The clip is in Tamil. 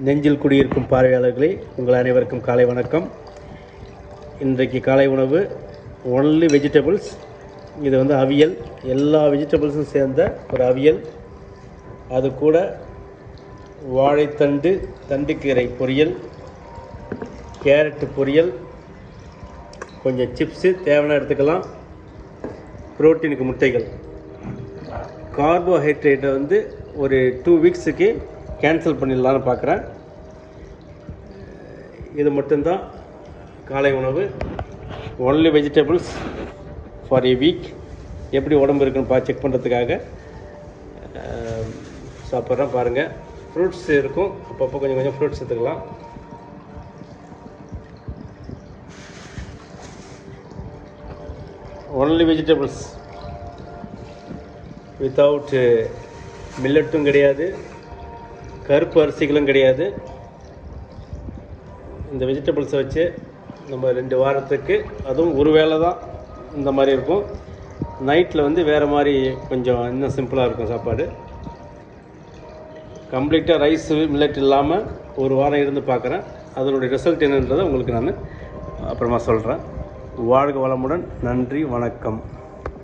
நெஞ்சில் குடியிருக்கும் பார்வையாளர்களே, உங்கள் அனைவருக்கும் காலை வணக்கம். இன்றைக்கு காலை உணவு ஒன்லி வெஜிடபிள்ஸ். இது வந்து அவியல், எல்லா வெஜிடபிள்ஸும் சேர்ந்த ஒரு அவியல். அது கூட வாழைத்தண்டு, தண்டுக்கீரை பொரியல், கேரட்டு பொரியல், கொஞ்சம் சிப்ஸு தேவையான எடுத்துக்கலாம். புரோட்டீனுக்கு முட்டைகள். கார்போஹைட்ரேட்டை வந்து ஒரு 2 வீக்ஸுக்கு கேன்சல் பண்ணிடலான்னு பார்க்குறேன். இது மட்டும்தான் காலை உணவு. Only vegetables for A week. எப்படி உடம்பு இருக்குன்னு செக் பண்ணுறதுக்காக சாப்பிட்றேன். பாருங்கள், ஃப்ரூட்ஸ் இருக்கும், அப்பப்போ கொஞ்சம் கொஞ்சம் ஃப்ரூட்ஸ் எடுத்துக்கலாம். ஒன்லி வெஜிடபிள்ஸ், வித்தவுட் மில்லட்டும் கிடையாது, கருப்பு அரிசிகளும் கிடையாது. இந்த வெஜிடபிள்ஸை வச்சு நம்ம 2 வாரத்துக்கு, அதுவும் ஒரு வேளை தான் இந்த மாதிரி இருக்கும். நைட்டில் வந்து வேறு மாதிரி கொஞ்சம் இன்னும் சிம்பிளாக இருக்கும் சாப்பாடு. கம்ப்ளீட்டாக ரைஸு மில்லட் இல்லாமல் ஒரு வாரம் இருந்து பார்க்குறேன். அதனுடைய ரிசல்ட் என்னன்றதை உங்களுக்கு நான் அப்புறமா சொல்கிறேன். வாழ்க வளமுடன். நன்றி, வணக்கம்.